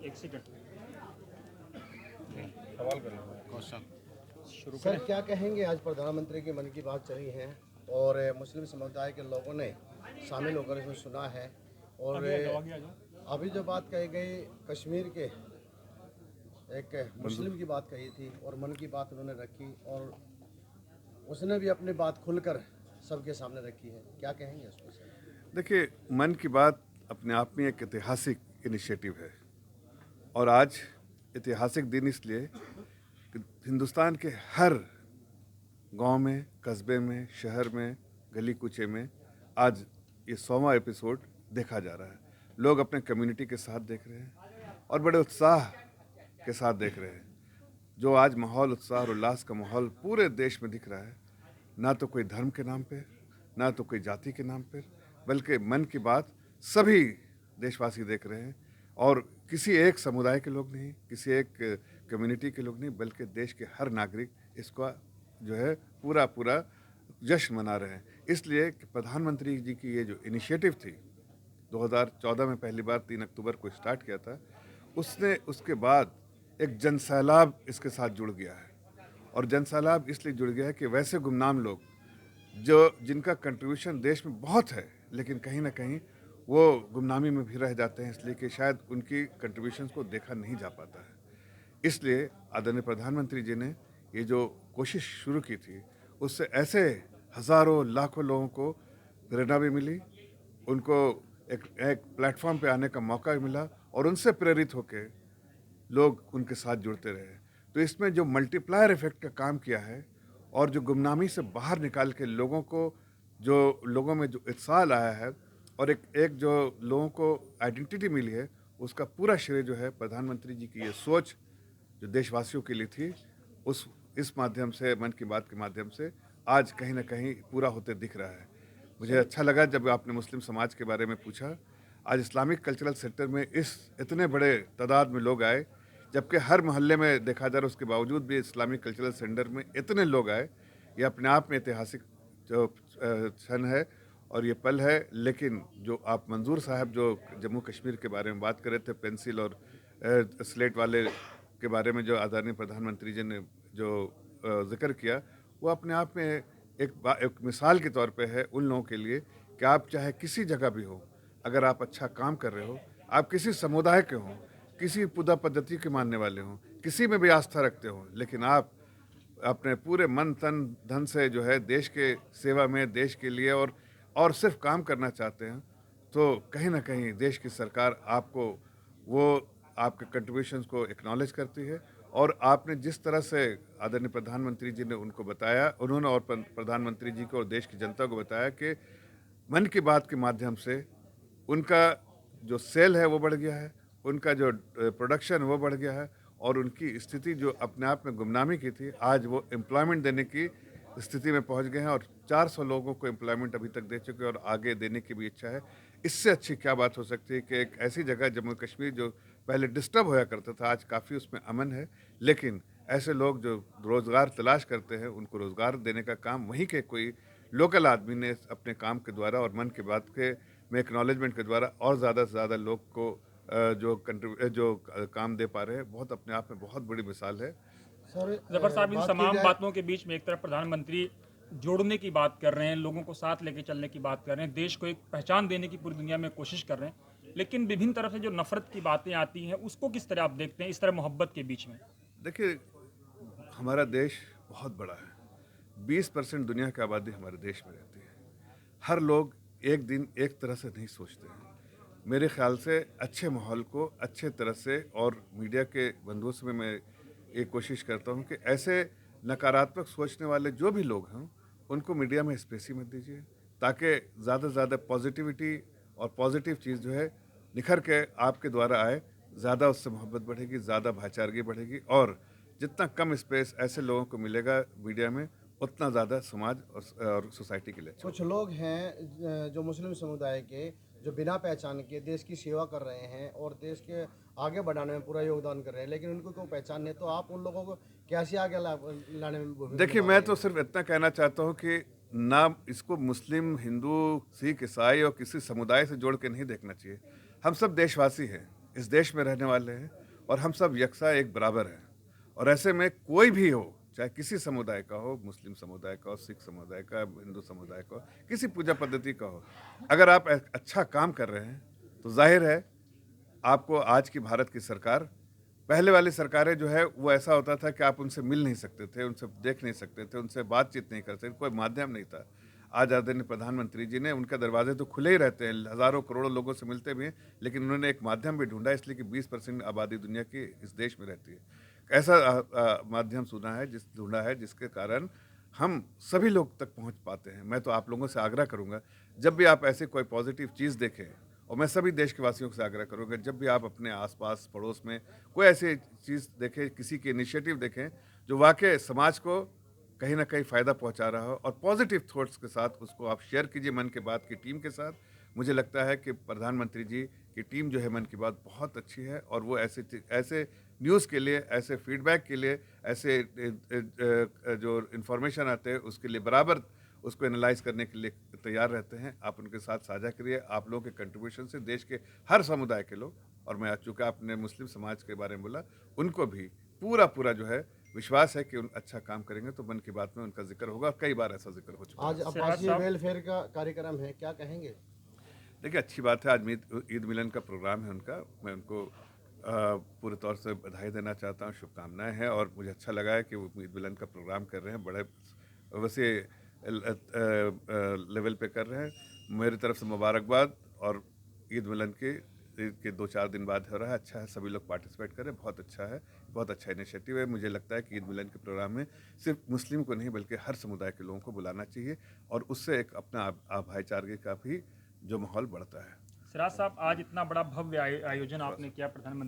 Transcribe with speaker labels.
Speaker 1: एक सेकंड
Speaker 2: सवाल कर लो।
Speaker 1: क्वेश्चन शुरू
Speaker 3: सर
Speaker 1: करें।
Speaker 3: क्या कहेंगे, आज प्रधानमंत्री की मन की बात चली है और मुस्लिम समुदाय के लोगों ने शामिल होकर इसमें सुना है और
Speaker 1: आगे आ जाओ।
Speaker 3: अभी जो बात कही गई कश्मीर के एक मुस्लिम की बात कही थी और मन की बात उन्होंने रखी और उसने भी अपनी बात खुलकर सबके सामने रखी है, क्या कहेंगे उस पर सर?
Speaker 2: देखिए, मन की बात अपने आप में एक ऐतिहासिक इनिशिएटिव है और आज ऐतिहासिक दिन इसलिए कि हिंदुस्तान के हर गांव में, कस्बे में, शहर में, गली कूचे में आज ये 100वां एपिसोड देखा जा रहा है। लोग अपने कम्युनिटी के साथ देख रहे हैं और बड़े उत्साह के साथ देख रहे हैं। जो आज माहौल, उत्साह और उल्लास का माहौल पूरे देश में दिख रहा है, ना तो कोई धर्म के नाम पे, ना तो कोई जाति के नाम पर, बल्कि मन की बात सभी देशवासी देख रहे हैं और किसी एक समुदाय के लोग नहीं, किसी एक कम्युनिटी के लोग नहीं, बल्कि देश के हर नागरिक इसका जो है पूरा पूरा जश्न मना रहे हैं। इसलिए कि प्रधानमंत्री जी की ये जो इनिशिएटिव थी, 2014 में पहली बार 3 अक्टूबर को स्टार्ट किया था, उसने उसके बाद एक जनसैलाब इसके साथ जुड़ गया है और जनसैलाब इसलिए जुड़ गया है कि वैसे गुमनाम लोग जो जिनका कंट्रीब्यूशन देश में बहुत है, लेकिन कहीं ना कहीं वो गुमनामी में भी रह जाते हैं, इसलिए कि शायद उनकी कंट्रीब्यूशंस को देखा नहीं जा पाता है। इसलिए आदरणीय प्रधानमंत्री जी ने ये जो कोशिश शुरू की थी, उससे ऐसे हज़ारों लाखों लोगों को प्रेरणा भी मिली, उनको एक प्लेटफॉर्म पे आने का मौका भी मिला और उनसे प्रेरित होकर लोग उनके साथ जुड़ते रहे। तो इसमें जो मल्टीप्लायर इफेक्ट का काम किया है और जो गुमनामी से बाहर निकाल के लोगों को, जो लोगों में जो उत्साह लाया है और एक जो लोगों को आइडेंटिटी मिली है, उसका पूरा श्रेय जो है प्रधानमंत्री जी की ये सोच जो देशवासियों के लिए थी, इस माध्यम से, मन की बात के माध्यम से आज कहीं ना कहीं पूरा होते दिख रहा है। मुझे अच्छा लगा जब आपने मुस्लिम समाज के बारे में पूछा। आज इस्लामिक कल्चरल सेक्टर में इतने बड़े तादाद में लोग आए, जबकि हर मोहल्ले में देखा जा रहा है, उसके बावजूद भी इस्लामिक कल्चरल सेंटर में इतने लोग आए, ये अपने आप में ऐतिहासिक जो क्षण है और ये पल है। लेकिन जो आप मंजूर साहब जो जम्मू कश्मीर के बारे में बात कर रहे थे, पेंसिल और स्लेट वाले के बारे में जो आदरणीय प्रधानमंत्री जी ने जो जिक्र किया, वो अपने आप में एक मिसाल के तौर पे है उन लोगों के लिए कि आप चाहे किसी जगह भी हो, अगर आप अच्छा काम कर रहे हो, आप किसी समुदाय के हों, किसी पुदा पद्धति के मानने वाले हों, किसी में भी आस्था रखते हों, लेकिन आप अपने पूरे मन तन धन से जो है देश के सेवा में, देश के लिए और सिर्फ काम करना चाहते हैं, तो कहीं ना कहीं देश की सरकार आपको वो आपके कंट्रीब्यूशंस को एक्नॉलेज करती है। और आपने जिस तरह से आदरणीय प्रधानमंत्री जी ने उनको बताया, उन्होंने और प्रधानमंत्री जी को और देश की जनता को बताया कि मन की बात के माध्यम से उनका जो सेल है वो बढ़ गया है, उनका जो प्रोडक्शन वो बढ़ गया है और उनकी स्थिति जो अपने आप में गुमनामी की थी, आज वो एम्प्लॉयमेंट देने की स्थिति में पहुंच गए हैं और 400 लोगों को एम्प्लॉयमेंट अभी तक दे चुके हैं और आगे देने की भी इच्छा है। इससे अच्छी क्या बात हो सकती है कि एक ऐसी जगह जम्मू कश्मीर जो पहले डिस्टर्ब होया करता था, आज काफ़ी उसमें अमन है। लेकिन ऐसे लोग जो रोज़गार तलाश करते हैं, उनको रोज़गार देने का काम वहीं के कोई लोकल आदमी ने अपने काम के द्वारा और मन की बात के में एक्नॉलेजमेंट के द्वारा और ज़्यादा से ज़्यादा लोग को काम दे पा रहे हैं, बहुत अपने आप में बहुत बड़ी मिसाल है।
Speaker 3: सर
Speaker 1: जफर साहब, इन
Speaker 3: बात की
Speaker 1: तमाम
Speaker 3: जाए
Speaker 1: बातों के बीच में एक तरफ प्रधानमंत्री जोड़ने की बात कर रहे हैं, लोगों को साथ लेके चलने की बात कर रहे हैं, देश को एक पहचान देने की पूरी दुनिया में कोशिश कर रहे हैं, लेकिन विभिन्न तरफ से जो नफरत की बातें आती हैं, उसको किस तरह आप देखते हैं, इस तरह मोहब्बत के बीच में?
Speaker 2: देखिए, हमारा देश बहुत बड़ा है, 20% दुनिया की आबादी हमारे देश में रहती है। हर लोग एक दिन एक तरह से नहीं सोचते हैं। मेरे ख्याल से अच्छे माहौल को अच्छे तरह से और मीडिया के बंदोबस्त में मैं ये कोशिश करता हूँ कि ऐसे नकारात्मक सोचने वाले जो भी लोग हैं, उनको मीडिया में स्पेस ही मत दीजिए, ताकि ज़्यादा से ज़्यादा पॉजिटिविटी और पॉजिटिव चीज़ जो है निखर के आपके द्वारा आए, ज़्यादा उससे मोहब्बत बढ़ेगी, ज़्यादा भाईचारगी बढ़ेगी और जितना कम स्पेस ऐसे लोगों को मिलेगा मीडिया में, उतना ज़्यादा समाज और सोसाइटी के लिए अच्छा।
Speaker 3: कुछ लोग हैं जो मुस्लिम समुदाय के, जो बिना पहचान के देश की सेवा कर रहे हैं और देश के आगे बढ़ाने में पूरा योगदान कर रहे हैं, लेकिन उनको कोई पहचान नहीं, तो आप उन लोगों को कैसे आगे लाने में भूमिका
Speaker 2: देखिए,
Speaker 3: निभा
Speaker 2: मैं
Speaker 3: रहे
Speaker 2: तो
Speaker 3: हैं?
Speaker 2: सिर्फ इतना कहना चाहता हूँ कि ना इसको मुस्लिम, हिंदू, सिख, ईसाई और किसी समुदाय से जोड़ के नहीं देखना चाहिए। हम सब देशवासी हैं, इस देश में रहने वाले हैं और हम सब यकसा एक बराबर हैं। और ऐसे में कोई भी हो, चाहे किसी समुदाय का हो, मुस्लिम समुदाय का हो, सिख समुदाय का, हिंदू समुदाय का हो, किसी पूजा पद्धति का हो, अगर आप अच्छा काम कर रहे हैं तो जाहिर है आपको आज की भारत की सरकार, पहले वाली सरकारें जो है वो ऐसा होता था कि आप उनसे मिल नहीं सकते थे, उनसे देख नहीं सकते थे, उनसे बातचीत नहीं कर सकते, कोई माध्यम नहीं था। आज आदरणीय प्रधानमंत्री जी ने, उनके दरवाजे तो खुले ही रहते हैं, हज़ारों करोड़ों लोगों से मिलते भी हैं, लेकिन उन्होंने एक माध्यम भी ढूंढा, इसलिए कि 20% आबादी दुनिया की इस देश में रहती है। ऐसा माध्यम ढूंढा है जिसके कारण हम सभी लोग तक पहुंच पाते हैं। मैं तो आप लोगों से आग्रह करूंगा, जब भी आप ऐसी कोई पॉजिटिव चीज़ देखें, और मैं सभी देश के वासियों से आग्रह करूंगा, जब भी आप अपने आसपास पड़ोस में कोई ऐसी चीज़ देखें, किसी की इनिशिएटिव देखें जो वाकई समाज को कहीं ना कहीं फ़ायदा पहुंचा रहा हो, और पॉजिटिव थॉट्स के साथ उसको आप शेयर कीजिए मन की बात की टीम के साथ। मुझे लगता है कि प्रधानमंत्री जी की टीम जो है मन की बात बहुत अच्छी है, और वो ऐसे न्यूज़ के लिए, ऐसे फीडबैक के लिए, ऐसे जो इन्फॉर्मेशन आते हैं उसके लिए बराबर उसको एनालाइज करने के लिए तैयार रहते हैं। आप उनके साथ साझा करिए। आप लोगों के कंट्रीब्यूशन से देश के हर समुदाय के लोग, और मैं चूँकि आपने मुस्लिम समाज के बारे में बोला, उनको भी पूरा जो है विश्वास है कि उन अच्छा काम करेंगे तो मन की बात में उनका जिक्र होगा, और कई बार ऐसा जिक्र हो चुका है।
Speaker 3: आज
Speaker 1: सिराज
Speaker 3: अब्बासी
Speaker 1: साहब।
Speaker 3: वेलफेयर का कार्यक्रम है, क्या कहेंगे?
Speaker 2: देखिए, अच्छी बात है, आज ईद मिलन का प्रोग्राम है उनका। मैं उनको पूरे तौर से बधाई देना चाहता हूँ, शुभकामनाएं हैं, और मुझे अच्छा लगा है कि वो ईद मिलन का प्रोग्राम कर रहे हैं, बड़े वैसे लेवल पे कर रहे हैं। मेरी तरफ से मुबारकबाद, और ईद मिलन के 2-4 दिन बाद हो रहा है। अच्छा है, सभी लोग पार्टिसिपेट करें, बहुत अच्छा है, बहुत अच्छा इनिशिएटिव है। मुझे लगता है कि ईद मिलन के प्रोग्राम में सिर्फ मुस्लिम को नहीं बल्कि हर समुदाय के लोगों को बुलाना चाहिए, और उससे एक अपना भाईचारे का भी जो माहौल बढ़ता है।
Speaker 1: सिराज साहब, आज इतना बड़ा भव्य आयोजन आपने किया प्रधानमंत्री